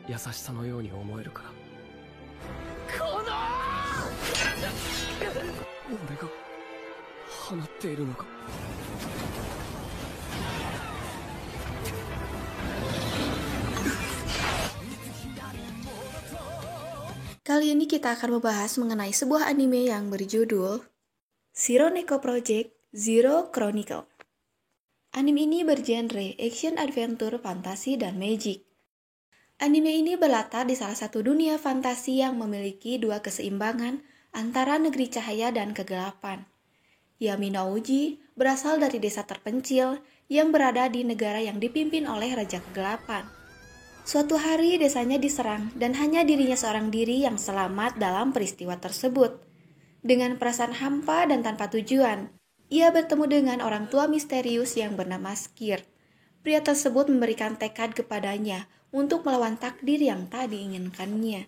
優しさのように思えるから。俺が放っているのか。Kali ini kita akan membahas mengenai sebuah anime yang berjudul Zero Neko Project Zero Chronicle. Anime ini bergenre action adventure, fantasi, dan magic. Anime ini berlatar di salah satu dunia fantasi yang memiliki dua keseimbangan antara negeri cahaya dan kegelapan. Yami no Uji berasal dari desa terpencil yang berada di negara yang dipimpin oleh Raja Kegelapan. Suatu hari desanya diserang dan hanya dirinya seorang diri yang selamat dalam peristiwa tersebut. Dengan perasaan hampa dan tanpa tujuan, ia bertemu dengan orang tua misterius yang bernama Skir. Pria tersebut memberikan tekad kepadanya untuk melawan takdir yang tak diinginkannya.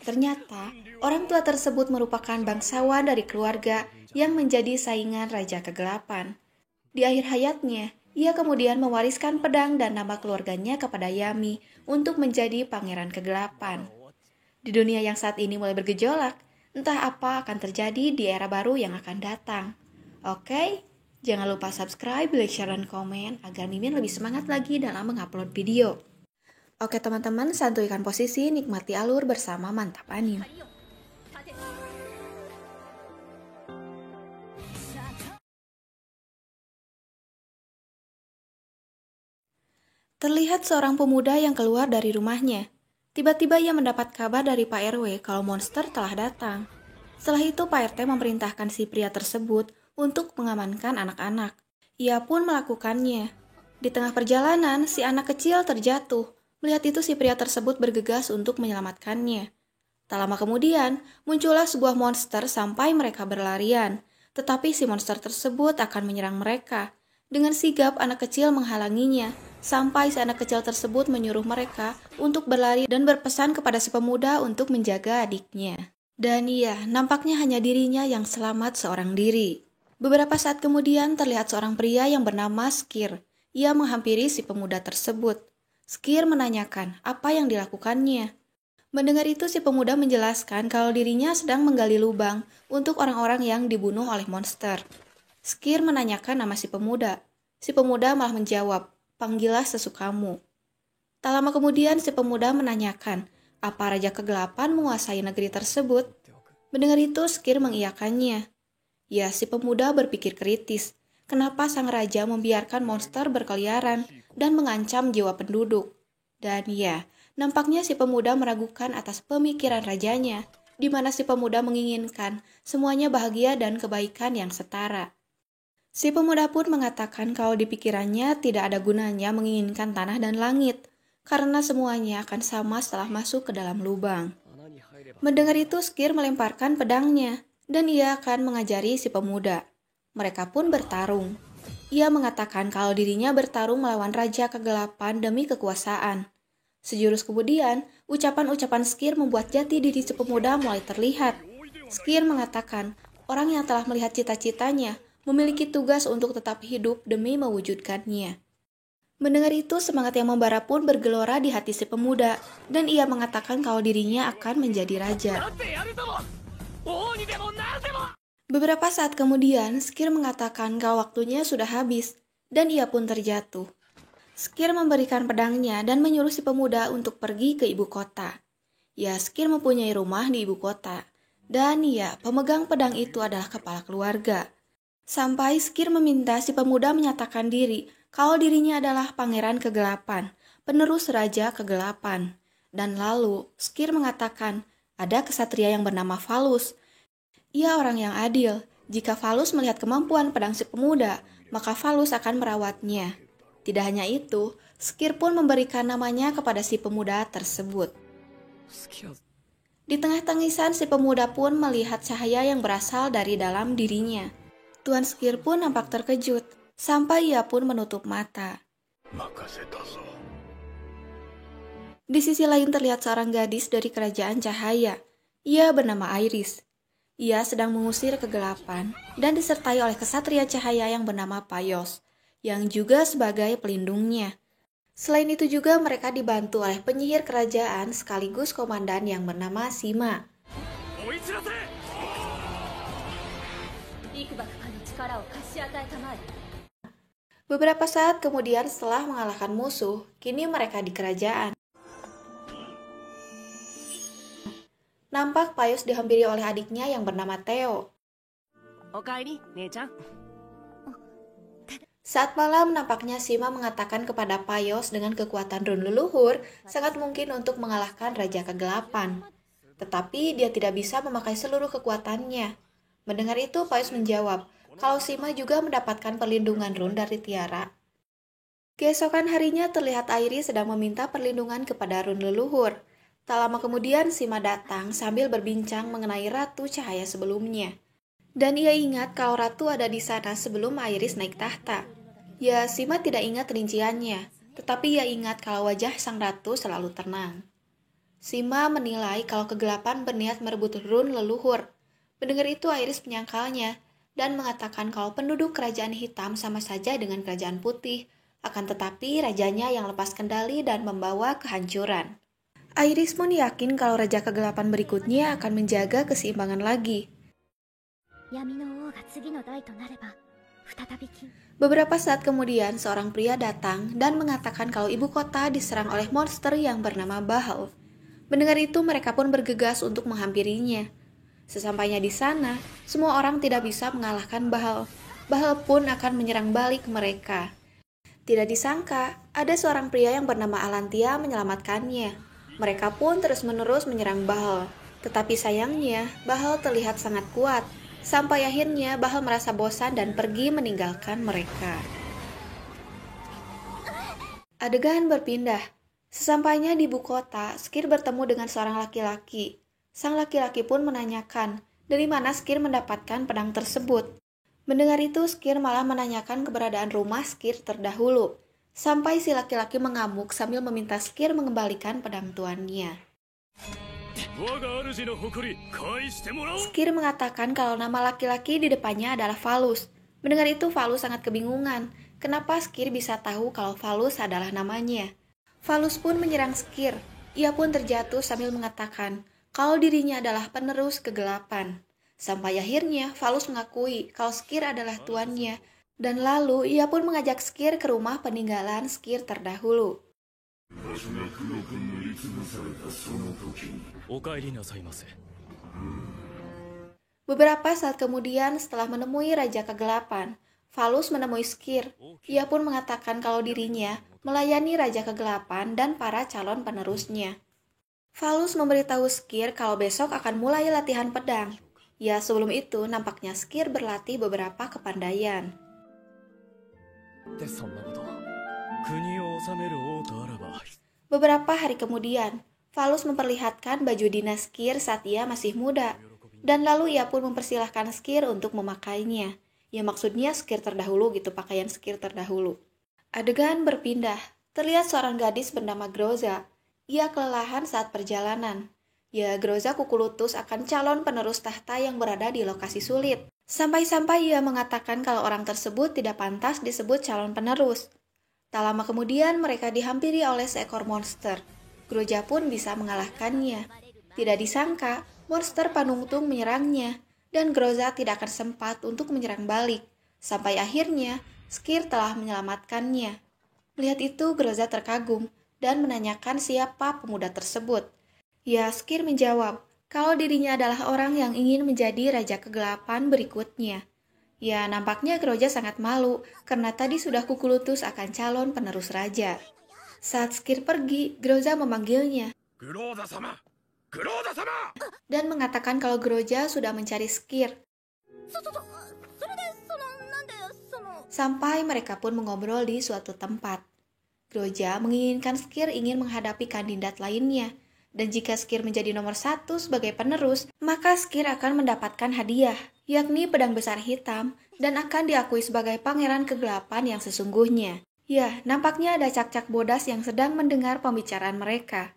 Ternyata, orang tua tersebut merupakan bangsawan dari keluarga yang menjadi saingan Raja Kegelapan. Di akhir hayatnya, ia kemudian mewariskan pedang dan nama keluarganya kepada Yami untuk menjadi Pangeran Kegelapan. Di dunia yang saat ini mulai bergejolak, entah apa akan terjadi di era baru yang akan datang. Oke, jangan lupa subscribe, like, share, dan komen agar Mimin lebih semangat lagi dalam mengupload video. Oke teman-teman, santuikan posisi, nikmati alur bersama Mantap Anime. Terlihat seorang pemuda yang keluar dari rumahnya. Tiba-tiba ia mendapat kabar dari Pak RW kalau monster telah datang. Setelah itu Pak RT memerintahkan si pria tersebut untuk mengamankan anak-anak. Ia pun melakukannya. Di tengah perjalanan, si anak kecil terjatuh. Melihat itu si pria tersebut bergegas untuk menyelamatkannya. Tak lama kemudian, muncullah sebuah monster sampai mereka berlarian. Tetapi si monster tersebut akan menyerang mereka. Dengan sigap anak kecil menghalanginya, sampai si anak kecil tersebut menyuruh mereka untuk berlari dan berpesan kepada si pemuda untuk menjaga adiknya. Dan iya, nampaknya hanya dirinya yang selamat seorang diri. Beberapa saat kemudian terlihat seorang pria yang bernama Skir. Ia menghampiri si pemuda tersebut. Skir menanyakan apa yang dilakukannya. Mendengar itu si pemuda menjelaskan kalau dirinya sedang menggali lubang untuk orang-orang yang dibunuh oleh monster. Skir menanyakan nama si pemuda. Si pemuda malah menjawab, "Panggillah sesukamu." Tak lama kemudian si pemuda menanyakan, apa Raja Kegelapan menguasai negeri tersebut? Mendengar itu Skir mengiyakannya. Ya, si pemuda berpikir kritis. Kenapa sang raja membiarkan monster berkeliaran dan mengancam jiwa penduduk? Dan ya, nampaknya si pemuda meragukan atas pemikiran rajanya, di mana si pemuda menginginkan semuanya bahagia dan kebaikan yang setara. Si pemuda pun mengatakan kalau di pikirannya tidak ada gunanya menginginkan tanah dan langit, karena semuanya akan sama setelah masuk ke dalam lubang. Mendengar itu Skir melemparkan pedangnya, dan ia akan mengajari si pemuda. Mereka pun bertarung. Ia mengatakan kalau dirinya bertarung melawan Raja Kegelapan demi kekuasaan. Sejurus kemudian, ucapan-ucapan Skir membuat jati diri si pemuda mulai terlihat. Skir mengatakan, orang yang telah melihat cita-citanya memiliki tugas untuk tetap hidup demi mewujudkannya. Mendengar itu, semangat yang membara pun bergelora di hati si pemuda, dan ia mengatakan kalau dirinya akan menjadi raja. Beberapa saat kemudian, Skir mengatakan kalau waktunya sudah habis, dan ia pun terjatuh. Skir memberikan pedangnya dan menyuruh si pemuda untuk pergi ke ibu kota. Ya, Skir mempunyai rumah di ibu kota, dan ya, pemegang pedang itu adalah kepala keluarga. Sampai Skir meminta si pemuda menyatakan diri kalau dirinya adalah Pangeran Kegelapan, penerus Raja Kegelapan. Dan lalu Skir mengatakan ada kesatria yang bernama Valus. Ia orang yang adil. Jika Valus melihat kemampuan pedang si pemuda, maka Valus akan merawatnya. Tidak hanya itu, Skir pun memberikan namanya kepada si pemuda tersebut. Di tengah tangisan si pemuda pun melihat cahaya yang berasal dari dalam dirinya. Tuan Skir pun nampak terkejut, sampai ia pun menutup mata. Di sisi lain terlihat seorang gadis dari kerajaan cahaya. Ia bernama Iris. Ia sedang mengusir kegelapan dan disertai oleh kesatria cahaya yang bernama Payos, yang juga sebagai pelindungnya. Selain itu juga mereka dibantu oleh penyihir kerajaan sekaligus komandan yang bernama Sima. Beberapa saat kemudian setelah mengalahkan musuh, kini mereka di kerajaan. Nampak Payus dihampiri oleh adiknya yang bernama Theo. Saat malam, nampaknya Sima mengatakan kepada Payos dengan kekuatan run leluhur, sangat mungkin untuk mengalahkan Raja Kegelapan. Tetapi dia tidak bisa memakai seluruh kekuatannya. Mendengar itu, Payos menjawab, kalau Sima juga mendapatkan perlindungan run dari Tiara. Keesokan harinya terlihat Airi sedang meminta perlindungan kepada run leluhur. Tak lama kemudian, Sima datang sambil berbincang mengenai Ratu Cahaya sebelumnya. Dan ia ingat kalau Ratu ada di sana sebelum Iris naik tahta. Ya, Sima tidak ingat rinciannya, tetapi ia ingat kalau wajah sang ratu selalu tenang. Sima menilai kalau kegelapan berniat merebut run leluhur. Mendengar itu Iris menyangkalnya dan mengatakan kalau penduduk kerajaan hitam sama saja dengan kerajaan putih, akan tetapi rajanya yang lepas kendali dan membawa kehancuran. Iris pun yakin kalau Raja Kegelapan berikutnya akan menjaga keseimbangan lagi. Beberapa saat kemudian, seorang pria datang dan mengatakan kalau ibu kota diserang oleh monster yang bernama Bahal. Mendengar itu, mereka pun bergegas untuk menghampirinya. Sesampainya di sana, semua orang tidak bisa mengalahkan Bahal. Bahal pun akan menyerang balik mereka. Tidak disangka, ada seorang pria yang bernama Alantia menyelamatkannya. Mereka pun terus-menerus menyerang Bahal. Tetapi sayangnya, Bahal terlihat sangat kuat. Sampai akhirnya Bahal merasa bosan dan pergi meninggalkan mereka. Adegan berpindah. Sesampainya di ibu kota, Skir bertemu dengan seorang laki-laki. Sang laki-laki pun menanyakan, dari mana Skir mendapatkan pedang tersebut. Mendengar itu, Skir malah menanyakan keberadaan rumah Skir terdahulu. Sampai si laki-laki mengamuk sambil meminta Skir mengembalikan pedang tuannya. Skir mengatakan kalau nama laki-laki di depannya adalah Valus. Mendengar itu, Valus sangat kebingungan. Kenapa Skir bisa tahu kalau Valus adalah namanya? Valus pun menyerang Skir. Ia pun terjatuh sambil mengatakan kalau dirinya adalah penerus kegelapan. Sampai akhirnya, Valus mengakui kalau Skir adalah tuannya. Dan lalu, ia pun mengajak Skir ke rumah peninggalan Skir terdahulu. Beberapa saat kemudian, setelah menemui Raja Kegelapan, Valus menemui Skir. Ia pun mengatakan kalau dirinya melayani Raja Kegelapan dan para calon penerusnya. Valus memberitahu Skir kalau besok akan mulai latihan pedang. Ya, sebelum itu nampaknya Skir berlatih beberapa kepandaian. Beberapa hari kemudian, Valus memperlihatkan baju dinas Skir saat ia masih muda. Dan lalu ia pun mempersilahkan Skir untuk memakainya. Ya, maksudnya Skir terdahulu gitu, pakaian Skir terdahulu. Adegan berpindah. Terlihat seorang gadis bernama Groza. Ia kelelahan saat perjalanan. Ya, Groza Kukulutus akan calon penerus tahta yang berada di lokasi sulit. Sampai-sampai ia mengatakan kalau orang tersebut tidak pantas disebut calon penerus. Tak lama kemudian mereka dihampiri oleh seekor monster. Groza pun bisa mengalahkannya. Tidak disangka, monster Panungtung menyerangnya, dan Groza tidak akan sempat untuk menyerang balik. Sampai akhirnya, Skir telah menyelamatkannya. Melihat itu, Groza terkagum dan menanyakan siapa pemuda tersebut. Ya, Skir menjawab kalau dirinya adalah orang yang ingin menjadi Raja Kegelapan berikutnya. Ya, nampaknya Groza sangat malu karena tadi sudah Kukulutus akan calon penerus raja. Saat Skir pergi, Groza memanggilnya dan mengatakan kalau Groza sudah mencari Skir. Sampai mereka pun mengobrol di suatu tempat. Groza menginginkan Skir ingin menghadapi kandidat lainnya. Dan jika Skir menjadi nomor 1 sebagai penerus, maka Skir akan mendapatkan hadiah, yakni pedang besar hitam, dan akan diakui sebagai pangeran kegelapan yang sesungguhnya. Ya, nampaknya ada cak-cak bodas yang sedang mendengar pembicaraan mereka.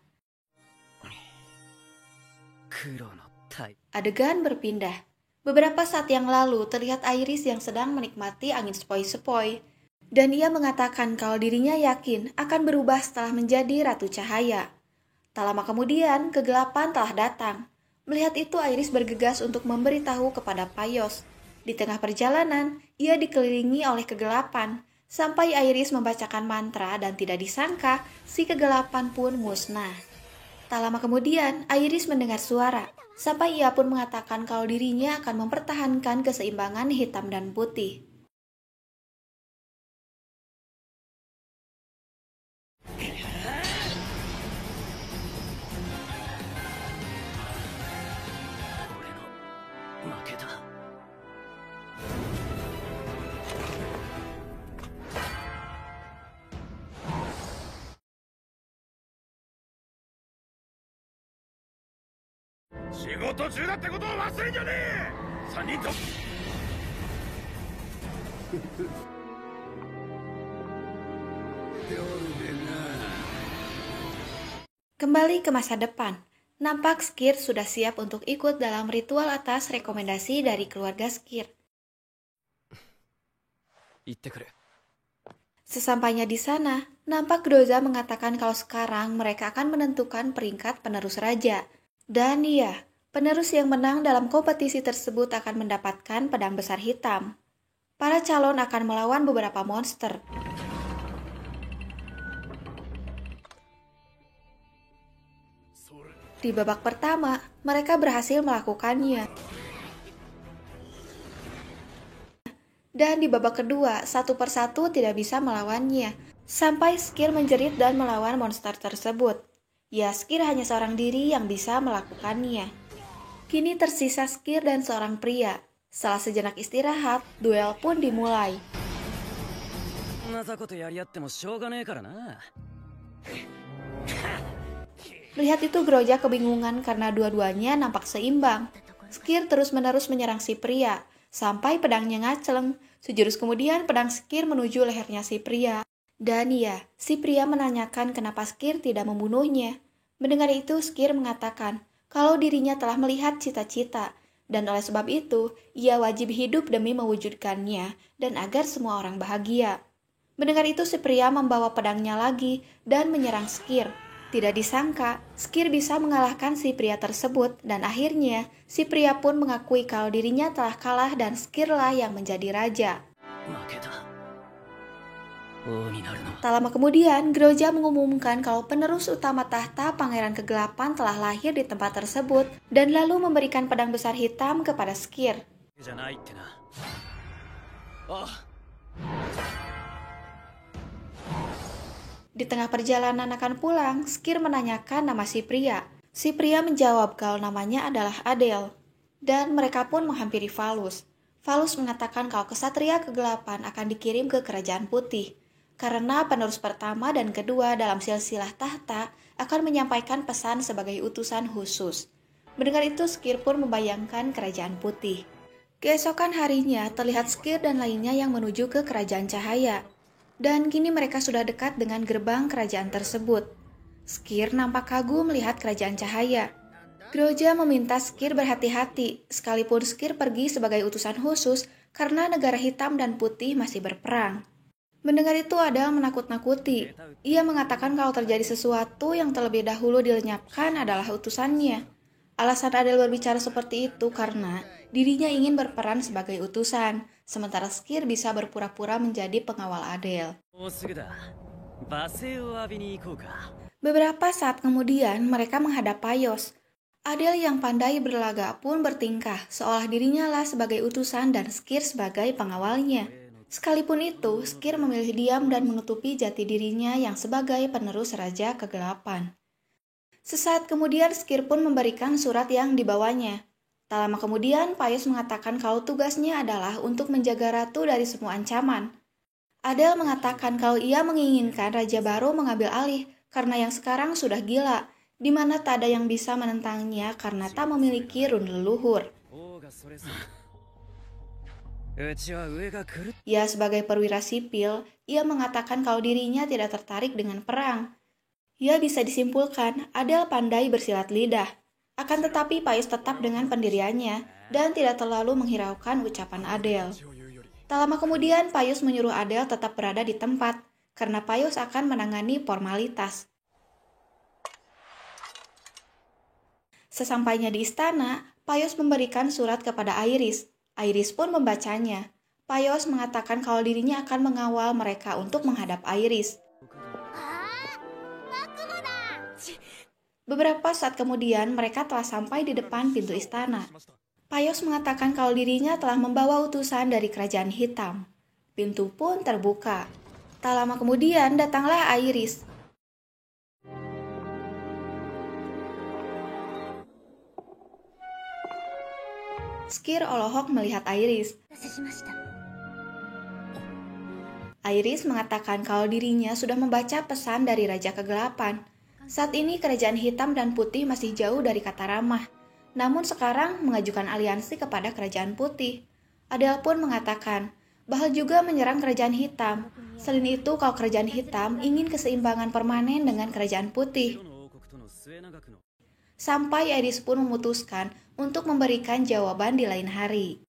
Adegan berpindah. Beberapa saat yang lalu terlihat Iris yang sedang menikmati angin sepoi-sepoi. Dan ia mengatakan kalau dirinya yakin akan berubah setelah menjadi Ratu Cahaya. Tak lama kemudian, kegelapan telah datang. Melihat itu, Iris bergegas untuk memberitahu kepada Payos. Di tengah perjalanan, ia dikelilingi oleh kegelapan. Sampai Iris membacakan mantra dan tidak disangka, si kegelapan pun musnah. Tak lama kemudian, Iris mendengar suara. Sampai ia pun mengatakan kalau dirinya akan mempertahankan keseimbangan hitam dan putih. Kembali ke masa depan, nampak Skir sudah siap untuk ikut dalam ritual atas rekomendasi dari keluarga Skir. Sesampainya di sana, nampak Groza mengatakan kalau sekarang mereka akan menentukan peringkat penerus raja. Dan iya, penerus yang menang dalam kompetisi tersebut akan mendapatkan pedang besar hitam. Para calon akan melawan beberapa monster. Di babak pertama, mereka berhasil melakukannya. Dan di babak kedua, satu persatu tidak bisa melawannya. Sampai Skir menjerit dan melawan monster tersebut. Ya, Skir hanya seorang diri yang bisa melakukannya. Kini tersisa Skir dan seorang pria. Setelah sejenak istirahat, duel pun dimulai. Lihat itu, Groza kebingungan karena dua-duanya nampak seimbang. Skir terus-menerus menyerang si pria, sampai pedangnya ngaceleng. Sejurus kemudian pedang Skir menuju lehernya si pria. Dan iya, si pria menanyakan kenapa Skir tidak membunuhnya. Mendengar itu, Skir mengatakan kalau dirinya telah melihat cita-cita, dan oleh sebab itu, ia wajib hidup demi mewujudkannya, dan agar semua orang bahagia. Mendengar itu, si pria membawa pedangnya lagi dan menyerang Skir. Tidak disangka, Skir bisa mengalahkan si pria tersebut dan akhirnya si pria pun mengakui kalau dirinya telah kalah dan Skirlah yang menjadi raja. Tak lama kemudian, Groza mengumumkan kalau penerus utama tahta Pangeran Kegelapan telah lahir di tempat tersebut dan lalu memberikan pedang besar hitam kepada Skir. Di tengah perjalanan akan pulang, Skir menanyakan nama si pria. Si pria menjawab kalau namanya adalah Adel. Dan mereka pun menghampiri Valus. Valus mengatakan kalau kesatria kegelapan akan dikirim ke Kerajaan Putih. Karena penerus pertama dan kedua dalam silsilah tahta akan menyampaikan pesan sebagai utusan khusus. Mendengar itu, Skir pun membayangkan Kerajaan Putih. Keesokan harinya, terlihat Skir dan lainnya yang menuju ke Kerajaan Cahaya. Dan kini mereka sudah dekat dengan gerbang kerajaan tersebut. Skir nampak kagum melihat Kerajaan Cahaya. Groza meminta Skir berhati-hati, sekalipun Skir pergi sebagai utusan khusus karena negara hitam dan putih masih berperang. Mendengar itu, Adel menakut-nakuti. Ia mengatakan kalau terjadi sesuatu yang terlebih dahulu dilenyapkan adalah utusannya. Alasan Adel berbicara seperti itu karena dirinya ingin berperan sebagai utusan, sementara Skir bisa berpura-pura menjadi pengawal Adel. Beberapa saat kemudian, mereka menghadap Payos. Adel yang pandai berlaga pun bertingkah, seolah dirinya lah sebagai utusan dan Skir sebagai pengawalnya. Sekalipun itu, Skir memilih diam dan menutupi jati dirinya yang sebagai penerus Raja Kegelapan. Sesaat kemudian, Skir pun memberikan surat yang dibawanya. Tak lama kemudian, Payos mengatakan kalau tugasnya adalah untuk menjaga ratu dari semua ancaman. Adel mengatakan kalau ia menginginkan Raja baru mengambil alih karena yang sekarang sudah gila, di mana tak ada yang bisa menentangnya karena tak memiliki rune leluhur. Ya, sebagai perwira sipil, ia mengatakan kalau dirinya tidak tertarik dengan perang. Ya, bisa disimpulkan, Adel pandai bersilat lidah. Akan tetapi Payos tetap dengan pendiriannya dan tidak terlalu menghiraukan ucapan Adel. Tak lama kemudian, Payus menyuruh Adele tetap berada di tempat, karena Payus akan menangani formalitas. Sesampainya di istana, Payus memberikan surat kepada Iris. Iris pun membacanya. Payus mengatakan kalau dirinya akan mengawal mereka untuk menghadap Iris. Beberapa saat kemudian, mereka telah sampai di depan pintu istana. Payus mengatakan kalau dirinya telah membawa utusan dari kerajaan hitam. Pintu pun terbuka. Tak lama kemudian datanglah Iris. Skir Olohok melihat Iris. Iris mengatakan kalau dirinya sudah membaca pesan dari Raja Kegelapan. Saat ini kerajaan hitam dan putih masih jauh dari kata ramah. Namun sekarang mengajukan aliansi kepada kerajaan putih. Adele pun mengatakan, Bahal juga menyerang kerajaan hitam. Selain itu, kalau kerajaan hitam ingin keseimbangan permanen dengan kerajaan putih. Sampai Iris pun memutuskan untuk memberikan jawaban di lain hari.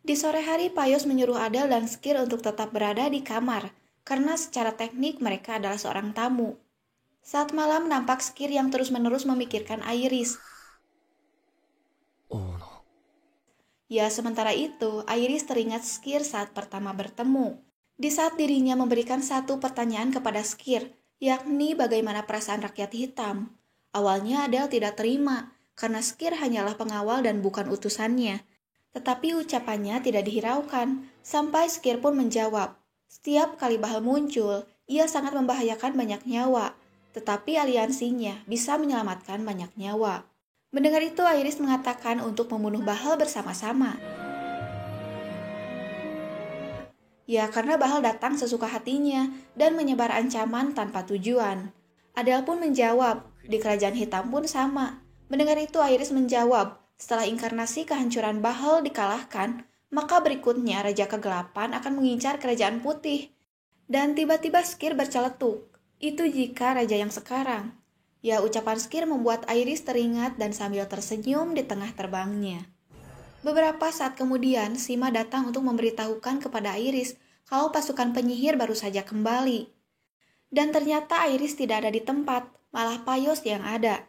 Di sore hari, Payus menyuruh Adele dan Skir untuk tetap berada di kamar, karena secara teknik mereka adalah seorang tamu. Saat malam, nampak Skir yang terus-menerus memikirkan Iris. Ya, sementara itu, Iris teringat Skir saat pertama bertemu. Di saat dirinya memberikan satu pertanyaan kepada Skir, yakni bagaimana perasaan rakyat hitam. Awalnya Adele tidak terima, karena Skir hanyalah pengawal dan bukan utusannya. Tetapi ucapannya tidak dihiraukan, sampai Skir pun menjawab, setiap kali Bahal muncul, ia sangat membahayakan banyak nyawa, tetapi aliansinya bisa menyelamatkan banyak nyawa. Mendengar itu, Iris mengatakan untuk membunuh Bahal bersama-sama. Ya, karena Bahal datang sesuka hatinya dan menyebar ancaman tanpa tujuan. Adele pun menjawab, di kerajaan hitam pun sama. Mendengar itu, Iris menjawab, setelah inkarnasi kehancuran Bahal dikalahkan, maka berikutnya Raja Kegelapan akan mengincar kerajaan putih. Dan tiba-tiba Skir berceletuk, itu jika raja yang sekarang. Ya, ucapan Skir membuat Iris teringat dan sambil tersenyum di tengah terbangnya. Beberapa saat kemudian, Sima datang untuk memberitahukan kepada Iris kalau pasukan penyihir baru saja kembali. Dan ternyata Iris tidak ada di tempat, malah Payus yang ada.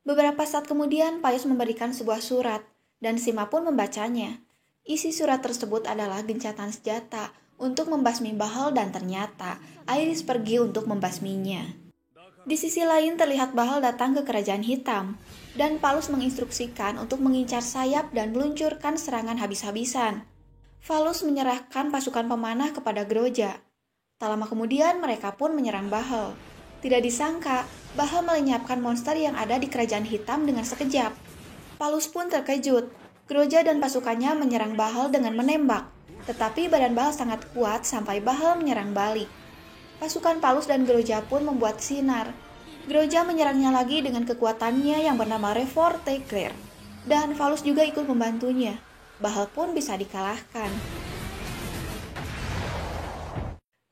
Beberapa saat kemudian, Payus memberikan sebuah surat, dan Sima pun membacanya. Isi surat tersebut adalah gencatan senjata untuk membasmi Bahal dan ternyata Iris pergi untuk membasminya. Di sisi lain terlihat Bahal datang ke kerajaan hitam, dan Palus menginstruksikan untuk mengincar sayap dan meluncurkan serangan habis-habisan. Falus menyerahkan pasukan pemanah kepada Groja. Tak lama kemudian mereka pun menyerang Bahal. Tidak disangka, Bahal melenyapkan monster yang ada di kerajaan hitam dengan sekejap. Palus pun terkejut. Groja dan pasukannya menyerang Bahal dengan menembak, tetapi badan Bahal sangat kuat sampai Bahal menyerang balik. Pasukan Palus dan Groja pun membuat sinar. Groja menyerangnya lagi dengan kekuatannya yang bernama Revorte Claire. Dan Falus juga ikut membantunya. Bahal pun bisa dikalahkan.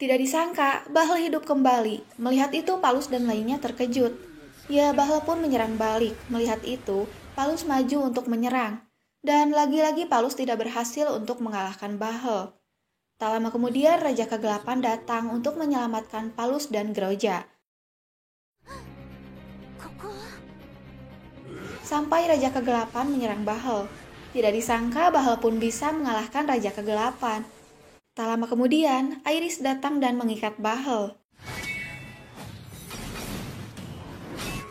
Tidak disangka, Bahal hidup kembali. Melihat itu, Palus dan lainnya terkejut. Ya, Bahal pun menyerang balik. Melihat itu, Palus maju untuk menyerang. Dan lagi-lagi Palus tidak berhasil untuk mengalahkan Bahal. Tak lama kemudian, Raja Kegelapan datang untuk menyelamatkan Palus dan Groja. Sampai Raja Kegelapan menyerang Bahal. Tidak disangka Bahal pun bisa mengalahkan Raja Kegelapan. Tak lama kemudian, Iris datang dan mengikat Bahal.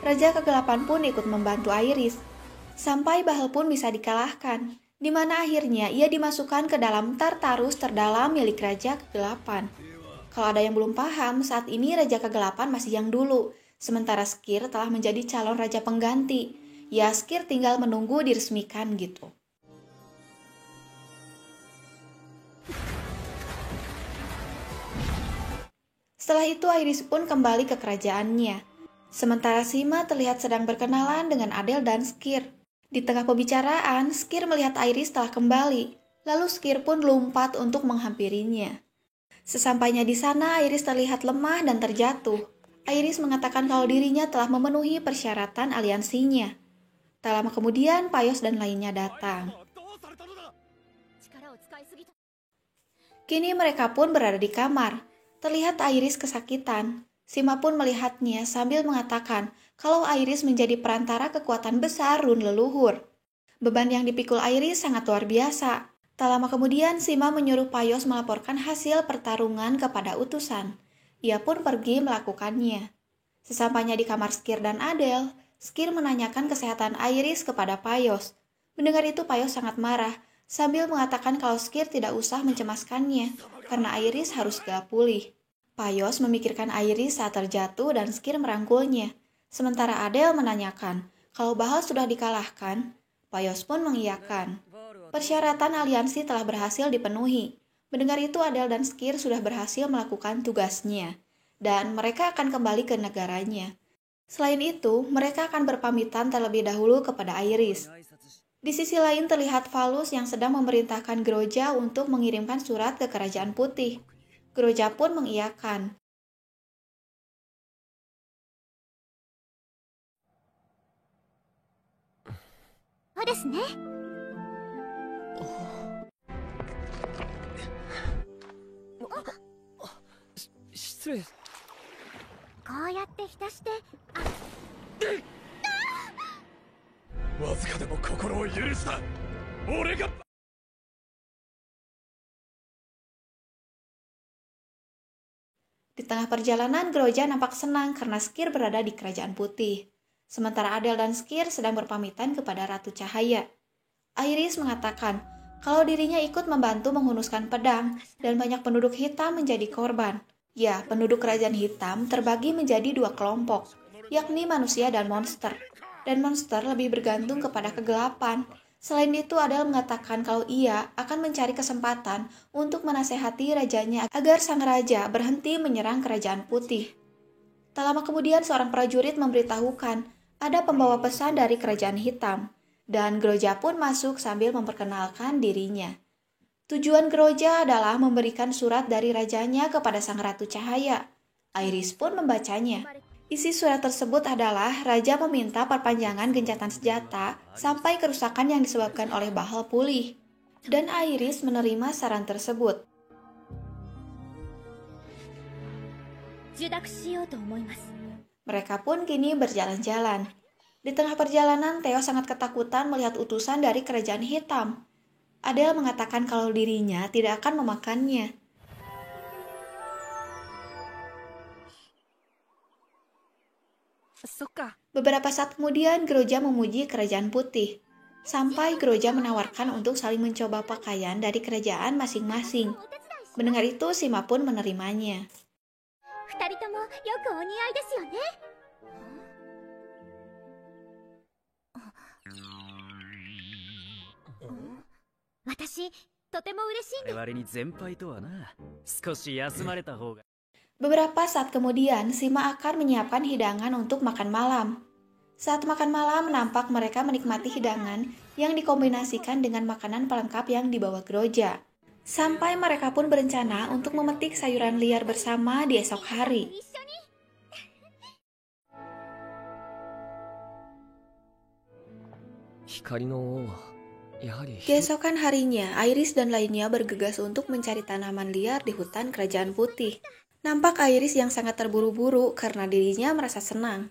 Raja Kegelapan pun ikut membantu Iris. Sampai Bahal pun bisa dikalahkan, di mana akhirnya ia dimasukkan ke dalam Tartarus terdalam milik Raja Kegelapan. Kalau ada yang belum paham, saat ini Raja Kegelapan masih yang dulu, sementara Skir telah menjadi calon raja pengganti. Ya, Skir tinggal menunggu diresmikan gitu. Setelah itu Iris pun kembali ke kerajaannya. Sementara Sima terlihat sedang berkenalan dengan Adele dan Skir. Di tengah pembicaraan, Skir melihat Iris telah kembali. Lalu Skir pun lompat untuk menghampirinya. Sesampainya di sana, Iris terlihat lemah dan terjatuh. Iris mengatakan kalau dirinya telah memenuhi persyaratan aliansinya. Tak lama kemudian, Payus dan lainnya datang. Kini mereka pun berada di kamar. Terlihat Iris kesakitan. Sima pun melihatnya sambil mengatakan kalau Iris menjadi perantara kekuatan besar run leluhur. Beban yang dipikul Iris sangat luar biasa. Tak lama kemudian, Sima menyuruh Payos melaporkan hasil pertarungan kepada utusan. Ia pun pergi melakukannya. Sesampainya di kamar Skir dan Adele, Skir menanyakan kesehatan Iris kepada Payos. Mendengar itu Payos sangat marah, sambil mengatakan kalau Skir tidak usah mencemaskannya, karena Iris harus segera pulih. Payos memikirkan Iris saat terjatuh dan Skir merangkulnya. Sementara Adele menanyakan kalau Bahal sudah dikalahkan, Payos pun mengiyakan. Persyaratan aliansi telah berhasil dipenuhi. Mendengar itu Adele dan Skir sudah berhasil melakukan tugasnya, dan mereka akan kembali ke negaranya. Selain itu, mereka akan berpamitan terlebih dahulu kepada Iris. Di sisi lain terlihat Valus yang sedang memerintahkan Groja untuk mengirimkan surat ke Kerajaan Putih. Groja pun mengiyakan.失礼。わずかでも心を許した。俺が。Di tengah perjalanan, Groja nampak senang karena Skir berada di Kerajaan Putih. Sementara Adele dan Skir sedang berpamitan kepada Ratu Cahaya. Iris mengatakan kalau dirinya ikut membantu menghunuskan pedang dan banyak penduduk hitam menjadi korban. Ya, penduduk Kerajaan Hitam terbagi menjadi dua kelompok, yakni manusia dan monster. Dan monster lebih bergantung kepada kegelapan. Selain itu, Adele mengatakan kalau ia akan mencari kesempatan untuk menasehati rajanya agar sang raja berhenti menyerang Kerajaan Putih. Tak lama kemudian, seorang prajurit memberitahukan ada pembawa pesan dari Kerajaan Hitam, dan Groja pun masuk sambil memperkenalkan dirinya. Tujuan Groja adalah memberikan surat dari rajanya kepada sang Ratu Cahaya. Iris pun membacanya. Isi surat tersebut adalah raja meminta perpanjangan gencatan senjata sampai kerusakan yang disebabkan oleh Bahal pulih. Dan Iris menerima saran tersebut. Mereka pun kini berjalan-jalan. Di tengah perjalanan, Theo sangat ketakutan melihat utusan dari Kerajaan Hitam. Adele mengatakan kalau dirinya tidak akan memakannya. Beberapa saat kemudian, Groja memuji Kerajaan Putih. Sampai Groja menawarkan untuk saling mencoba pakaian dari kerajaan masing-masing. Mendengar itu, Sima pun menerimanya. Beberapa saat kemudian, Sima akan menyiapkan hidangan untuk makan malam. Saat makan malam, nampak mereka menikmati hidangan yang dikombinasikan dengan makanan pelengkap yang dibawa Groja. Sampai mereka pun berencana untuk memetik sayuran liar bersama di esok hari. Keesokan harinya, Iris dan lainnya bergegas untuk mencari tanaman liar di hutan Kerajaan Putih. Nampak Iris yang sangat terburu-buru karena dirinya merasa senang.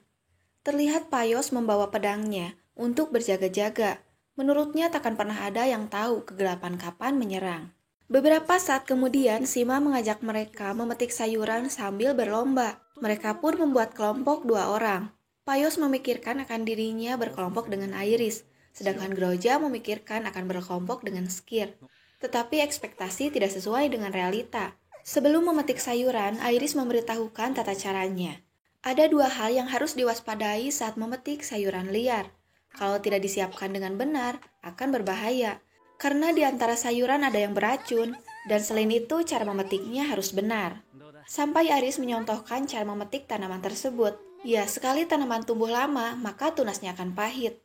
Terlihat Payos membawa pedangnya untuk berjaga-jaga. Menurutnya takkan pernah ada yang tahu kegelapan kapan menyerang. Beberapa saat kemudian, Sima mengajak mereka memetik sayuran sambil berlomba. Mereka pun membuat kelompok 2 orang. Payos memikirkan akan dirinya berkelompok dengan Iris, sedangkan Groja memikirkan akan berkelompok dengan Skir. Tetapi ekspektasi tidak sesuai dengan realita. Sebelum memetik sayuran, Iris memberitahukan tata caranya. Ada 2 hal yang harus diwaspadai saat memetik sayuran liar. Kalau tidak disiapkan dengan benar, akan berbahaya. Karena di antara sayuran ada yang beracun, dan selain itu cara memetiknya harus benar. Sampai Iris menyontohkan cara memetik tanaman tersebut. Ya, sekali tanaman tumbuh lama, maka tunasnya akan pahit.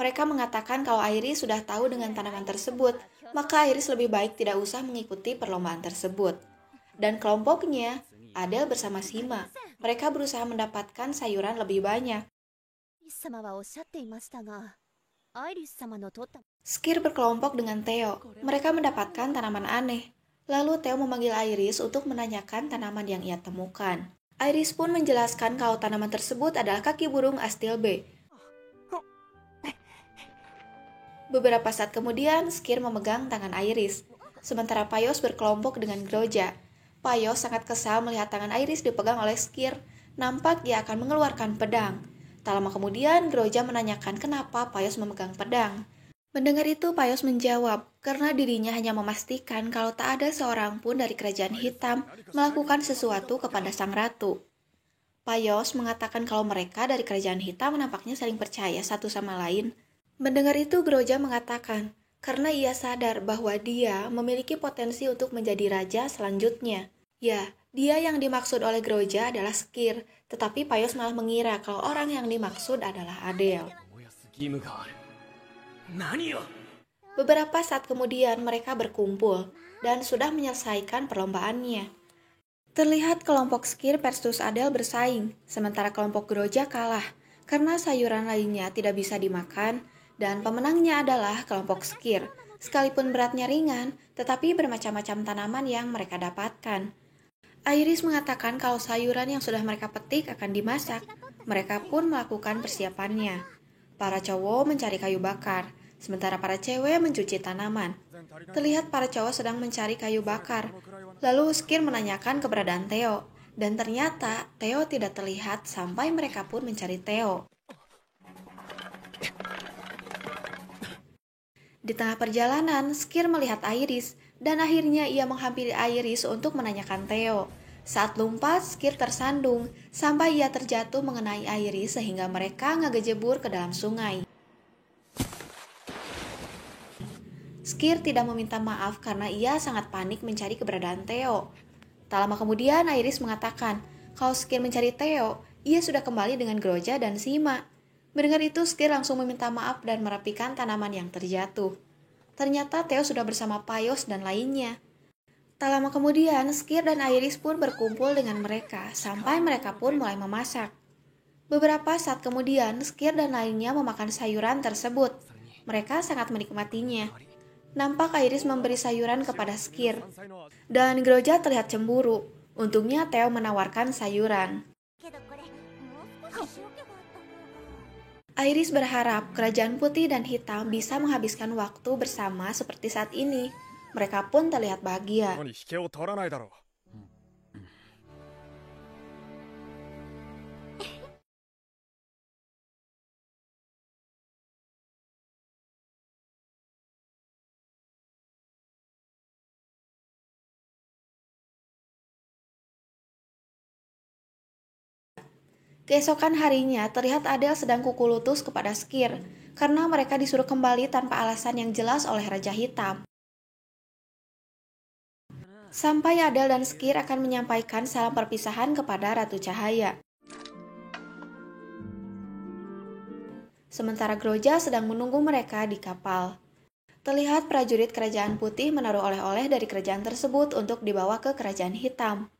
Mereka mengatakan kalau Iris sudah tahu dengan tanaman tersebut, maka Iris lebih baik tidak usah mengikuti perlombaan tersebut. Dan kelompoknya, Adele bersama Sima, mereka berusaha mendapatkan sayuran lebih banyak. Skir berkelompok dengan Theo. Mereka mendapatkan tanaman aneh. Lalu Theo memanggil Iris untuk menanyakan tanaman yang ia temukan. Iris pun menjelaskan kalau tanaman tersebut adalah kaki burung Astilbe. Beberapa saat kemudian, Skir memegang tangan Iris, sementara Payos berkelompok dengan Groja. Payos sangat kesal melihat tangan Iris dipegang oleh Skir. Nampak ia akan mengeluarkan pedang. Tak lama kemudian, Groja menanyakan kenapa Payos memegang pedang. Mendengar itu, Payos menjawab, karena dirinya hanya memastikan kalau tak ada seorang pun dari kerajaan hitam melakukan sesuatu kepada sang ratu. Payos mengatakan kalau mereka dari kerajaan hitam nampaknya saling percaya satu sama lain. Mendengar itu, Groja mengatakan, karena ia sadar bahwa dia memiliki potensi untuk menjadi raja selanjutnya. Ya, dia yang dimaksud oleh Groja adalah Skir, tetapi Payos malah mengira kalau orang yang dimaksud adalah Adele. Beberapa saat kemudian mereka berkumpul dan sudah menyelesaikan perlombaannya. Terlihat kelompok Skir versus Adele bersaing, sementara kelompok Groja kalah karena sayuran lainnya tidak bisa dimakan dan pemenangnya adalah kelompok Skir. Sekalipun beratnya ringan, tetapi bermacam-macam tanaman yang mereka dapatkan. Iris mengatakan kalau sayuran yang sudah mereka petik akan dimasak. Mereka pun melakukan persiapannya. Para cowok mencari kayu bakar, sementara para cewek mencuci tanaman. Terlihat para cowok sedang mencari kayu bakar. Lalu Skir menanyakan keberadaan Theo, dan ternyata Theo tidak terlihat sampai mereka pun mencari Theo. Di tengah perjalanan, Skir melihat Iris, dan akhirnya ia menghampiri Iris untuk menanyakan Theo. Saat lompat, Skir tersandung, sampai ia terjatuh mengenai Iris sehingga mereka ngegejebur ke dalam sungai. Skir tidak meminta maaf karena ia sangat panik mencari keberadaan Theo. Tak lama kemudian, Iris mengatakan, kalau Skir mencari Theo, ia sudah kembali dengan Groja dan Sima. Mendengar itu, Skir langsung meminta maaf dan merapikan tanaman yang terjatuh. Ternyata Theo sudah bersama Payos dan lainnya. Tak lama kemudian, Skir dan Iris pun berkumpul dengan mereka, sampai mereka pun mulai memasak. Beberapa saat kemudian, Skir dan lainnya memakan sayuran tersebut. Mereka sangat menikmatinya. Nampak Iris memberi sayuran kepada Skir, dan Groja terlihat cemburu. Untungnya Theo menawarkan sayuran. Iris berharap kerajaan putih dan hitam bisa menghabiskan waktu bersama seperti saat ini. Mereka pun terlihat bahagia. Keesokan harinya, terlihat Adele sedang kuku lutut kepada Skir, karena mereka disuruh kembali tanpa alasan yang jelas oleh Raja Hitam. Sampai Adele dan Skir akan menyampaikan salam perpisahan kepada Ratu Cahaya. Sementara Groja sedang menunggu mereka di kapal. Terlihat prajurit Kerajaan Putih menaruh oleh-oleh dari kerajaan tersebut untuk dibawa ke Kerajaan Hitam.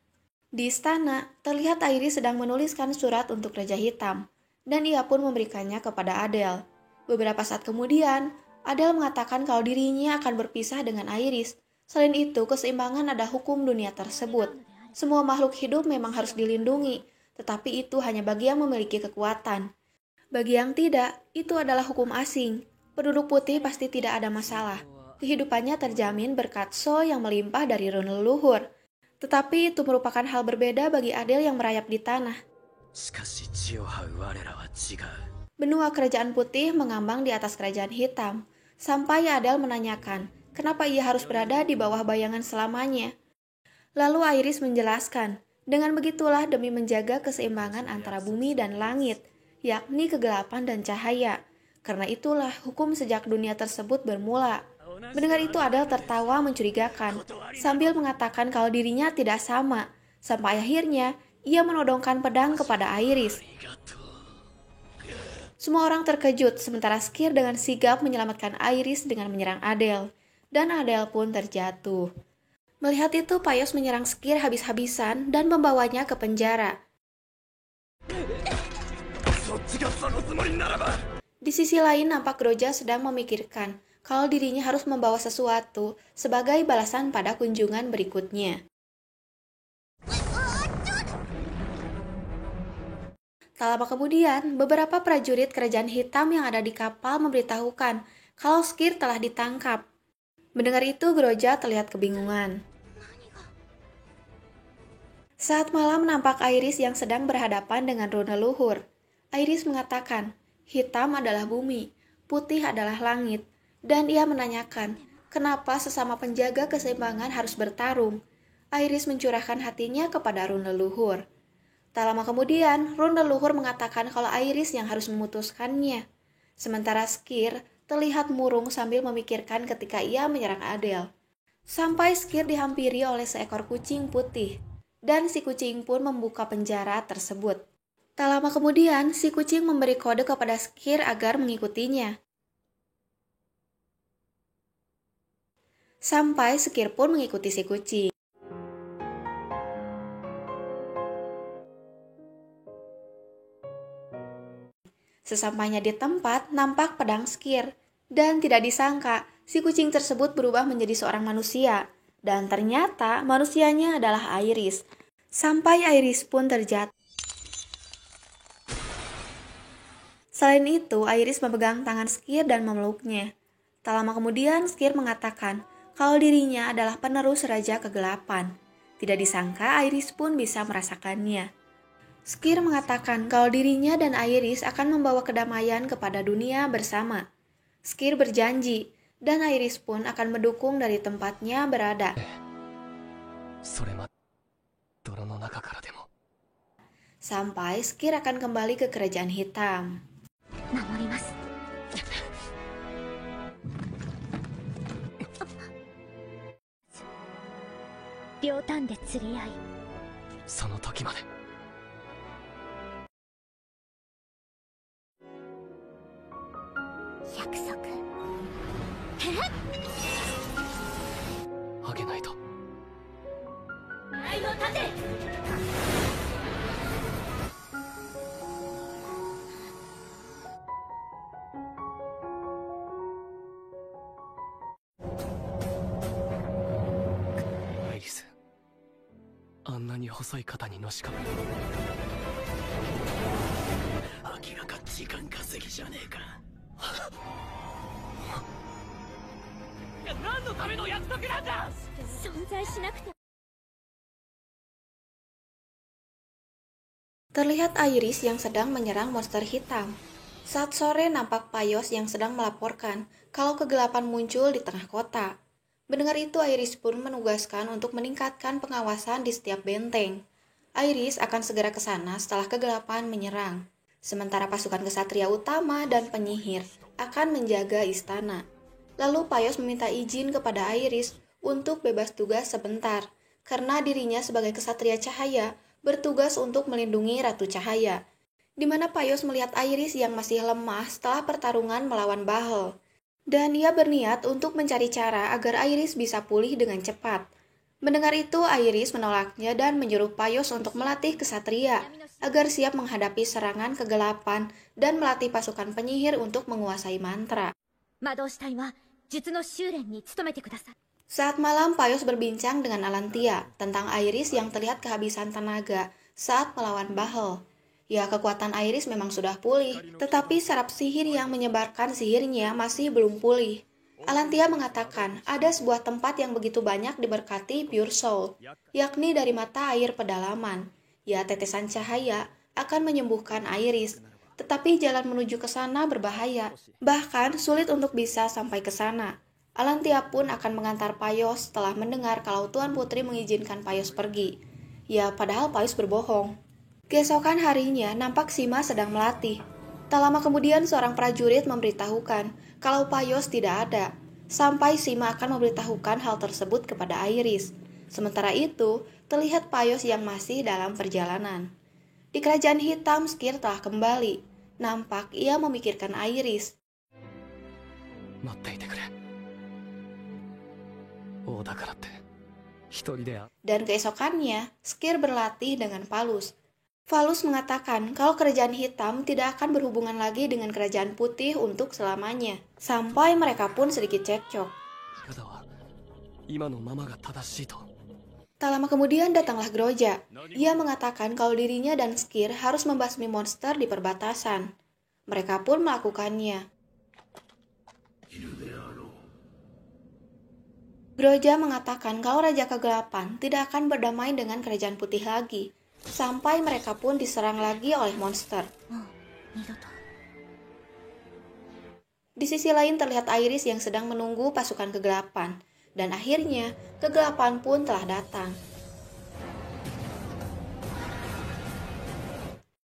Di istana, terlihat Iris sedang menuliskan surat untuk Raja Hitam, dan ia pun memberikannya kepada Adele. Beberapa saat kemudian, Adele mengatakan kalau dirinya akan berpisah dengan Iris. Selain itu, keseimbangan ada hukum dunia tersebut. Semua makhluk hidup memang harus dilindungi, tetapi itu hanya bagi yang memiliki kekuatan. Bagi yang tidak, itu adalah hukum asing. Penduduk putih pasti tidak ada masalah. Kehidupannya terjamin berkat So yang melimpah dari rune leluhur. Tetapi itu merupakan hal berbeda bagi Adele yang merayap di tanah. Benua Kerajaan Putih mengambang di atas Kerajaan Hitam, sampai Adele menanyakan kenapa ia harus berada di bawah bayangan selamanya. Lalu Iris menjelaskan, dengan begitulah demi menjaga keseimbangan antara bumi dan langit, yakni kegelapan dan cahaya. Karena itulah hukum sejak dunia tersebut bermula. Mendengar itu Adele tertawa mencurigakan, sambil mengatakan kalau dirinya tidak sama. Sampai akhirnya, ia menodongkan pedang kepada Iris. Semua orang terkejut, sementara Skir dengan sigap menyelamatkan Iris dengan menyerang Adele. Dan Adele pun terjatuh. Melihat itu, Payos menyerang Skir habis-habisan dan membawanya ke penjara. Di sisi lain, nampak Groja sedang memikirkan kalau dirinya harus membawa sesuatu sebagai balasan pada kunjungan berikutnya. Tak lama kemudian, beberapa prajurit kerajaan hitam yang ada di kapal memberitahukan kalau Skir telah ditangkap. Mendengar itu, Groja terlihat kebingungan. Saat malam nampak Iris yang sedang berhadapan dengan rune luhur. Iris mengatakan, hitam adalah bumi, putih adalah langit, dan ia menanyakan, kenapa sesama penjaga keseimbangan harus bertarung. Iris mencurahkan hatinya kepada rune leluhur. Tak lama kemudian, rune leluhur mengatakan kalau Iris yang harus memutuskannya. Sementara Skir terlihat murung sambil memikirkan ketika ia menyerang Adele. Sampai Skir dihampiri oleh seekor kucing putih, dan si kucing pun membuka penjara tersebut. Tak lama kemudian, si kucing memberi kode kepada Skir agar mengikutinya. Sampai Skir pun mengikuti si kucing. Sesampainya di tempat, nampak pedang Skir. Dan tidak disangka, si kucing tersebut berubah menjadi seorang manusia. Dan ternyata manusianya adalah Iris. Sampai Iris pun terjatuh. Selain itu, Iris memegang tangan Skir dan memeluknya. Tak lama kemudian, Skir mengatakan kalau dirinya adalah penerus Raja Kegelapan. Tidak disangka, Iris pun bisa merasakannya. Skir mengatakan kalau dirinya dan Iris akan membawa kedamaian kepada dunia bersama. Skir berjanji, dan Iris pun akan mendukung dari tempatnya berada. Sampai Skir akan kembali ke kerajaan hitam. Iris, あんなに細い肩にのしかも。明らか時間稼ぎじゃねえか。何のための約束なんだ。存在しなくて。Terlihat Iris yang sedang menyerang monster hitam. Saat sore nampak Payos yang sedang melaporkan kalau kegelapan muncul di tengah kota. Mendengar itu Iris pun menugaskan untuk meningkatkan pengawasan di setiap benteng. Iris akan segera ke sana setelah kegelapan menyerang. Sementara pasukan kesatria utama dan penyihir akan menjaga istana. Lalu Payos meminta izin kepada Iris untuk bebas tugas sebentar, karena dirinya sebagai kesatria cahaya bertugas untuk melindungi Ratu Cahaya, di mana Payos melihat Iris yang masih lemah setelah pertarungan melawan Bahel. Dan ia berniat untuk mencari cara agar Iris bisa pulih dengan cepat. Mendengar itu, Iris menolaknya dan menyuruh Payos untuk melatih kesatria, agar siap menghadapi serangan kegelapan dan melatih pasukan penyihir untuk menguasai mantra. Saat malam, Payos berbincang dengan Alantia tentang Iris yang terlihat kehabisan tenaga saat melawan Bahel. Ya, kekuatan Iris memang sudah pulih, tetapi saraf sihir yang menyebarkan sihirnya masih belum pulih. Alantia mengatakan ada sebuah tempat yang begitu banyak diberkati Pure Soul, yakni dari mata air pedalaman. Ya, tetesan cahaya akan menyembuhkan Iris, tetapi jalan menuju ke sana berbahaya, bahkan sulit untuk bisa sampai ke sana. Alantia pun akan mengantar Payos setelah mendengar kalau Tuan Putri mengizinkan Payos pergi. Ya, padahal Payos berbohong. Keesokan harinya, nampak Sima sedang melatih. Tak lama kemudian, seorang prajurit memberitahukan kalau Payos tidak ada. Sampai Sima akan memberitahukan hal tersebut kepada Iris. Sementara itu, terlihat Payos yang masih dalam perjalanan. Di kerajaan hitam, Skir telah kembali. Nampak ia memikirkan Iris. Dan keesokannya, Skir berlatih dengan Palus. Falus mengatakan kalau kerajaan hitam tidak akan berhubungan lagi dengan kerajaan putih untuk selamanya, sampai mereka pun sedikit cekcok. ただは今のままが正しいと。 Tak lama kemudian datanglah Groja. Ia mengatakan kalau dirinya dan Skir harus membasmi monster di perbatasan. Mereka pun melakukannya. Groja mengatakan kalau Raja Kegelapan tidak akan berdamai dengan kerajaan putih lagi, sampai mereka pun diserang lagi oleh monster. Di sisi lain terlihat Iris yang sedang menunggu pasukan kegelapan. Dan akhirnya, kegelapan pun telah datang.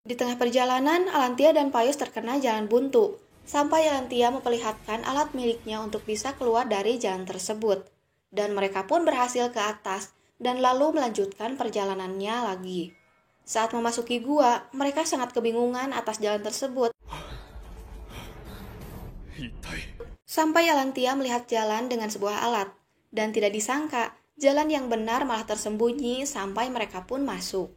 Di tengah perjalanan, Alantia dan Payus terkena jalan buntu, sampai Alantia memperlihatkan alat miliknya untuk bisa keluar dari jalan tersebut. Dan mereka pun berhasil ke atas, dan lalu melanjutkan perjalanannya lagi. Saat memasuki gua, mereka sangat kebingungan atas jalan tersebut. Sampai Alantia melihat jalan dengan sebuah alat. Dan tidak disangka, jalan yang benar malah tersembunyi sampai mereka pun masuk.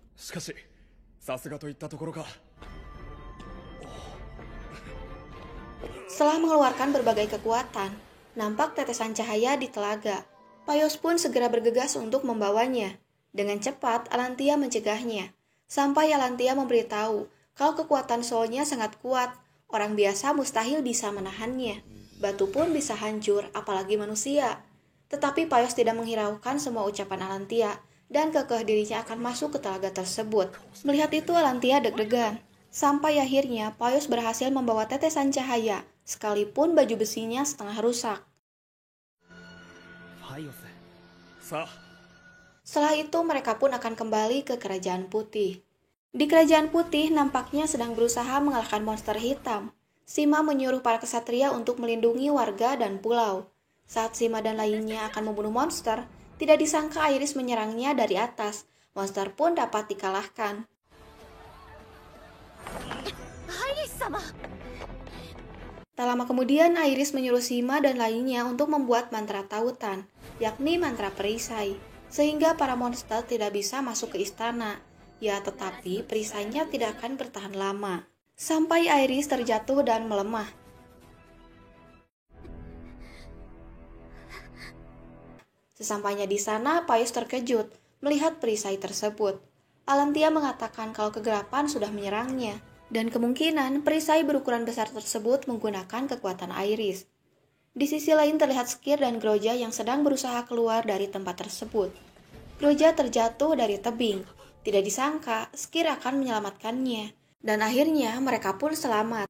Setelah mengeluarkan berbagai kekuatan, nampak tetesan cahaya di telaga. Payos pun segera bergegas untuk membawanya. Dengan cepat, Alantia mencegahnya. Sampai Alantia memberitahu kalau kekuatan soulnya sangat kuat, orang biasa mustahil bisa menahannya. Batu pun bisa hancur, apalagi manusia. Tetapi Payos tidak menghiraukan semua ucapan Alantia, dan kekeh dirinya akan masuk ke telaga tersebut. Melihat itu Alantia deg-degan. Sampai akhirnya Payos berhasil membawa tetesan cahaya, sekalipun baju besinya setengah rusak. Setelah itu mereka pun akan kembali ke Kerajaan Putih. Di Kerajaan Putih nampaknya sedang berusaha mengalahkan monster hitam. Sima menyuruh para kesatria untuk melindungi warga dan pulau. Saat Sima dan lainnya akan membunuh monster, tidak disangka Iris menyerangnya dari atas. Monster pun dapat dikalahkan. Tak lama kemudian Iris menyuruh Sima dan lainnya untuk membuat mantra tautan, yakni mantra perisai, sehingga para monster tidak bisa masuk ke istana. Ya, tetapi perisainya tidak akan bertahan lama. Sampai Iris terjatuh dan melemah. Sesampainya di sana, Payus terkejut melihat perisai tersebut. Alantia mengatakan kalau kegelapan sudah menyerangnya, dan kemungkinan perisai berukuran besar tersebut menggunakan kekuatan Iris. Di sisi lain terlihat Skir dan Groja yang sedang berusaha keluar dari tempat tersebut. Groja terjatuh dari tebing. Tidak disangka, Skir akan menyelamatkannya, dan akhirnya mereka pun selamat.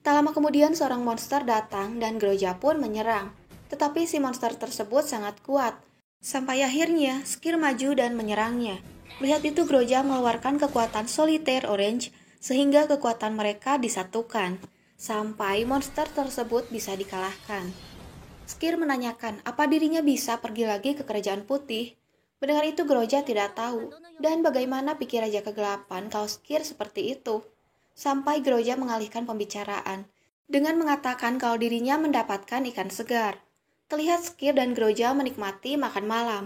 Tak lama kemudian seorang monster datang dan Groja pun menyerang. Tetapi si monster tersebut sangat kuat. Sampai akhirnya Skir maju dan menyerangnya. Melihat itu Groja mengeluarkan kekuatan Solitaire Orange sehingga kekuatan mereka disatukan. Sampai monster tersebut bisa dikalahkan. Skir menanyakan apa dirinya bisa pergi lagi ke Kerajaan Putih. Mendengar itu Groja tidak tahu. Dan bagaimana pikir Raja Kegelapan kalau Skir seperti itu. Sampai Groja mengalihkan pembicaraan dengan mengatakan kalau dirinya mendapatkan ikan segar. Terlihat Skir dan Groja menikmati makan malam.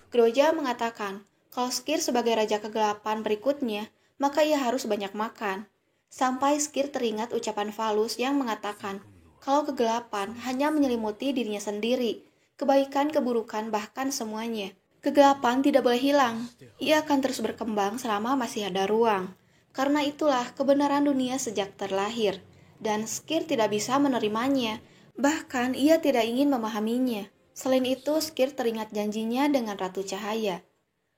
Groja mengatakan kalau Skir sebagai Raja Kegelapan berikutnya, maka ia harus banyak makan. Sampai Skir teringat ucapan Falus yang mengatakan kalau kegelapan hanya menyelimuti dirinya sendiri, kebaikan, keburukan, bahkan semuanya. Kegelapan tidak boleh hilang, ia akan terus berkembang selama masih ada ruang. Karena itulah kebenaran dunia sejak terlahir, dan Skir tidak bisa menerimanya, bahkan ia tidak ingin memahaminya. Selain itu, Skir teringat janjinya dengan Ratu Cahaya.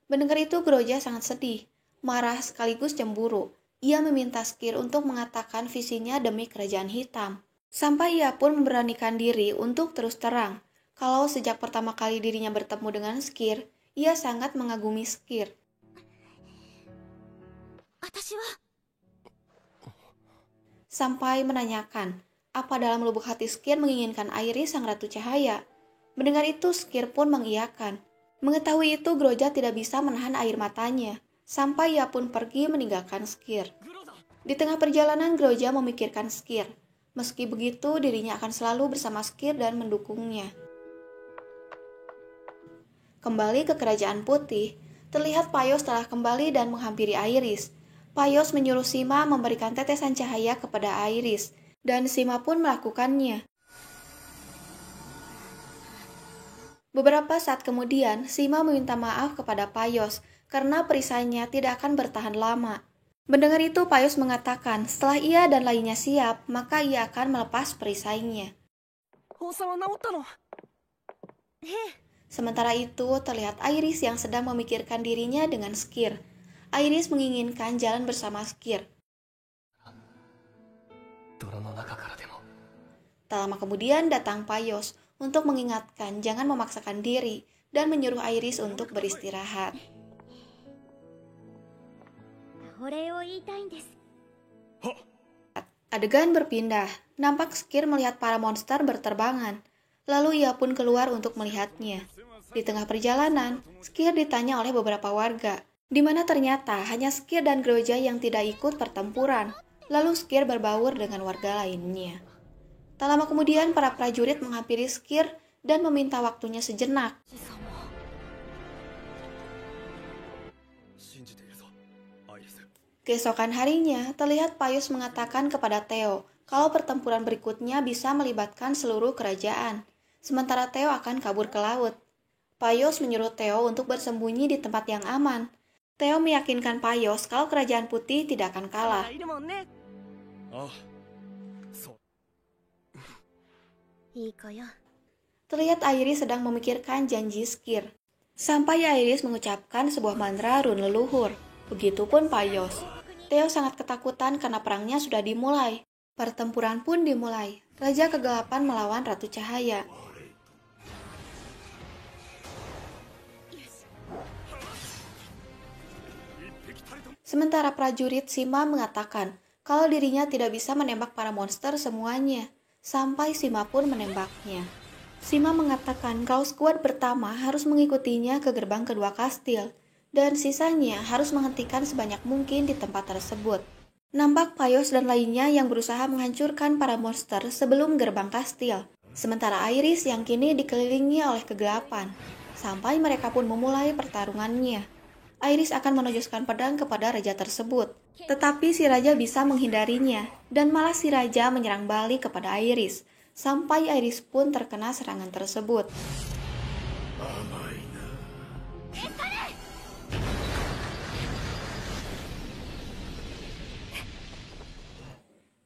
Mendengar itu, Groja sangat sedih, marah sekaligus cemburu. Ia meminta Skir untuk mengatakan visinya demi Kerajaan Hitam. Sampai ia pun memberanikan diri untuk terus terang, kalau sejak pertama kali dirinya bertemu dengan Skir, ia sangat mengagumi Skir. Sampai menanyakan, apa dalam lubuk hati Skir menginginkan Iris sang Ratu Cahaya. Mendengar itu, Skir pun mengiyakan. Mengetahui itu, Groja tidak bisa menahan air matanya, sampai ia pun pergi meninggalkan Skir. Di tengah perjalanan, Groja memikirkan Skir. Meski begitu, dirinya akan selalu bersama Skir dan mendukungnya. Kembali ke Kerajaan Putih, terlihat Payos telah kembali dan menghampiri Iris. Payos menyuruh Sima memberikan tetesan cahaya kepada Iris, dan Sima pun melakukannya. Beberapa saat kemudian, Sima meminta maaf kepada Payos karena perisainya tidak akan bertahan lama. Mendengar itu, Payos mengatakan setelah ia dan lainnya siap, maka ia akan melepas perisainya. Sementara itu, terlihat Iris yang sedang memikirkan dirinya dengan Skir. Iris menginginkan jalan bersama Skir. Tak lama kemudian datang Payos untuk mengingatkan jangan memaksakan diri dan menyuruh Iris untuk beristirahat. Adegan berpindah. Nampak Skir melihat para monster berterbangan. Lalu ia pun keluar untuk melihatnya. Di tengah perjalanan, Skir ditanya oleh beberapa warga, di mana ternyata hanya Skir dan Groja yang tidak ikut pertempuran. Lalu Skir berbaur dengan warga lainnya. Tak lama kemudian, para prajurit menghampiri Skir dan meminta waktunya sejenak. Keesokan harinya, terlihat Payos mengatakan kepada Theo kalau pertempuran berikutnya bisa melibatkan seluruh kerajaan, sementara Theo akan kabur ke laut. Payos menyuruh Theo untuk bersembunyi di tempat yang aman. Theo meyakinkan Payos kalau Kerajaan Putih tidak akan kalah. Terlihat Iris sedang memikirkan janji Skir. Sampai Iris mengucapkan sebuah mantra rune leluhur. Begitupun Payos. Theo sangat ketakutan karena perangnya sudah dimulai. Pertempuran pun dimulai. Raja Kegelapan melawan Ratu Cahaya. Sementara prajurit Sima mengatakan kalau dirinya tidak bisa menembak para monster semuanya. Sampai Sima pun menembaknya. Sima mengatakan kalau skuad pertama harus mengikutinya ke gerbang kedua kastil. Dan sisanya harus menghentikan sebanyak mungkin di tempat tersebut. Nampak Payos dan lainnya yang berusaha menghancurkan para monster sebelum gerbang kastil. Sementara Iris yang kini dikelilingi oleh kegelapan. Sampai mereka pun memulai pertarungannya. Iris akan menunjukkan pedang kepada raja tersebut. Tetapi si raja bisa menghindarinya. Dan malah si raja menyerang balik kepada Iris. Sampai Iris pun terkena serangan tersebut.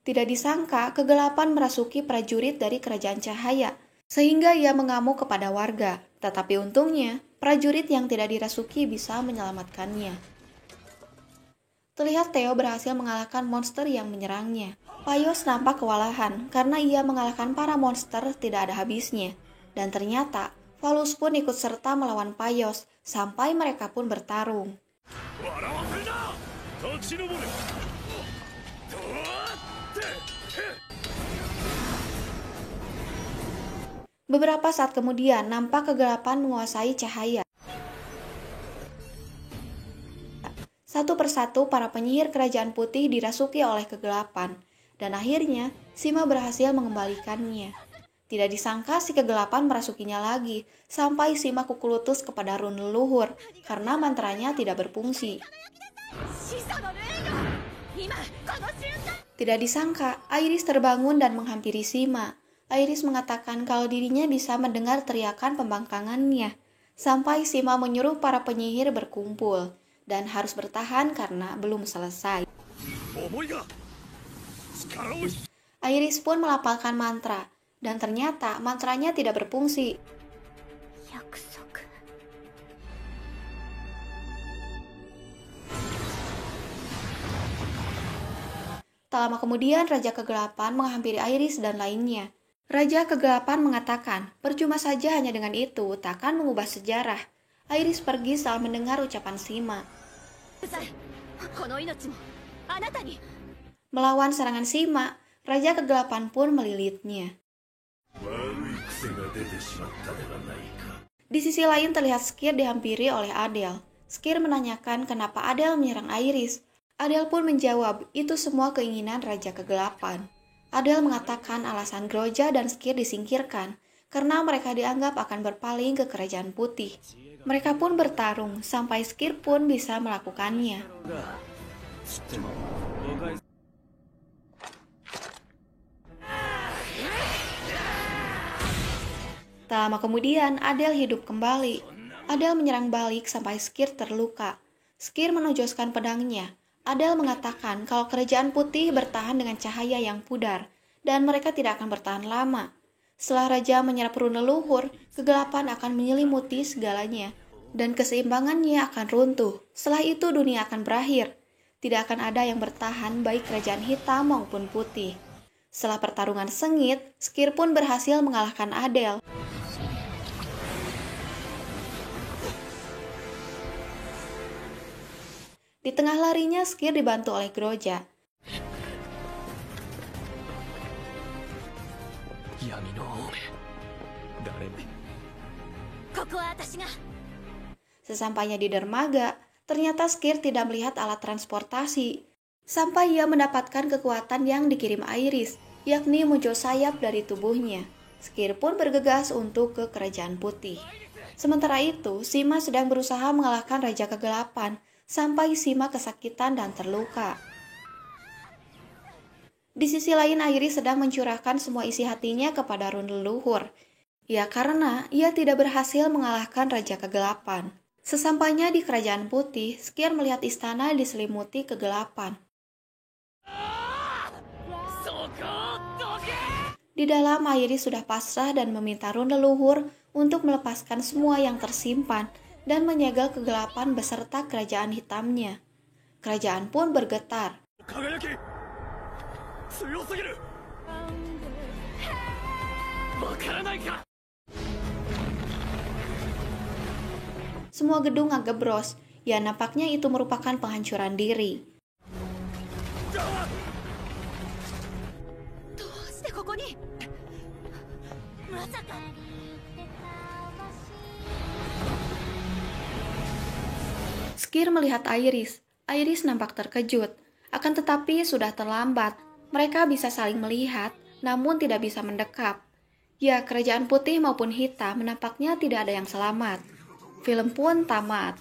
Tidak disangka, kegelapan merasuki prajurit dari Kerajaan Cahaya, sehingga ia mengamuk kepada warga. Tetapi untungnya, prajurit yang tidak dirasuki bisa menyelamatkannya. Terlihat Theo berhasil mengalahkan monster yang menyerangnya. Payos nampak kewalahan karena ia mengalahkan para monster tidak ada habisnya. Dan ternyata, Valus pun ikut serta melawan Payos, sampai mereka pun bertarung. Beberapa saat kemudian, nampak kegelapan menguasai cahaya. Satu persatu para penyihir Kerajaan Putih dirasuki oleh kegelapan, dan akhirnya Sima berhasil mengembalikannya. Tidak disangka si kegelapan merasukinya lagi, sampai Sima kukulutus kepada rune leluhur, karena mantranya tidak berfungsi. Tidak disangka, Iris terbangun dan menghampiri Sima. Iris mengatakan kalau dirinya bisa mendengar teriakan pembangkangannya, sampai Sima menyuruh para penyihir berkumpul, dan harus bertahan karena belum selesai. Iris pun melafalkan mantra, dan ternyata mantranya tidak berfungsi. Tak lama kemudian, Raja Kegelapan menghampiri Iris dan lainnya. Raja Kegelapan mengatakan, percuma saja hanya dengan itu, takkan mengubah sejarah. Iris pergi setelah mendengar ucapan Sima. Melawan serangan Sima, Raja Kegelapan pun melilitnya. Di sisi lain terlihat Skir dihampiri oleh Adele. Skir menanyakan kenapa Adele menyerang Iris. Adele pun menjawab, itu semua keinginan Raja Kegelapan. Adele mengatakan alasan Groja dan Skir disingkirkan karena mereka dianggap akan berpaling ke kerajaan putih. Mereka pun bertarung sampai Skir pun bisa melakukannya. Tak lama kemudian, Adele hidup kembali. Adele menyerang balik sampai Skir terluka. Skir menojoskan pedangnya. Adele mengatakan kalau kerajaan putih bertahan dengan cahaya yang pudar, dan mereka tidak akan bertahan lama. Setelah Raja menyerap rune leluhur, kegelapan akan menyelimuti segalanya, dan keseimbangannya akan runtuh. Setelah itu dunia akan berakhir. Tidak akan ada yang bertahan baik kerajaan hitam maupun putih. Setelah pertarungan sengit, Skir pun berhasil mengalahkan Adele. Di tengah larinya, Skir dibantu oleh Groja. Sesampainya di dermaga, ternyata Skir tidak melihat alat transportasi. Sampai ia mendapatkan kekuatan yang dikirim Iris, yakni muncul sayap dari tubuhnya. Skir pun bergegas untuk ke kerajaan putih. Sementara itu, Sima sedang berusaha mengalahkan Raja Kegelapan, sampai Sima kesakitan dan terluka. Di sisi lain, Iris sedang mencurahkan semua isi hatinya kepada rune leluhur. Ya, karena ia tidak berhasil mengalahkan Raja Kegelapan. Sesampainya di kerajaan putih, Skir melihat istana diselimuti kegelapan. Di dalam, Iris sudah pasrah dan meminta rune leluhur untuk melepaskan semua yang tersimpan dan menyegel kegelapan beserta kerajaan hitamnya. Kerajaan pun bergetar. Semua gedung ngegebros, ya nampaknya itu merupakan penghancuran diri. Skir melihat Iris. Iris nampak terkejut. Akan tetapi sudah terlambat. Mereka bisa saling melihat, namun tidak bisa mendekat. Ya, kerajaan putih maupun hitam nampaknya tidak ada yang selamat. Film pun tamat.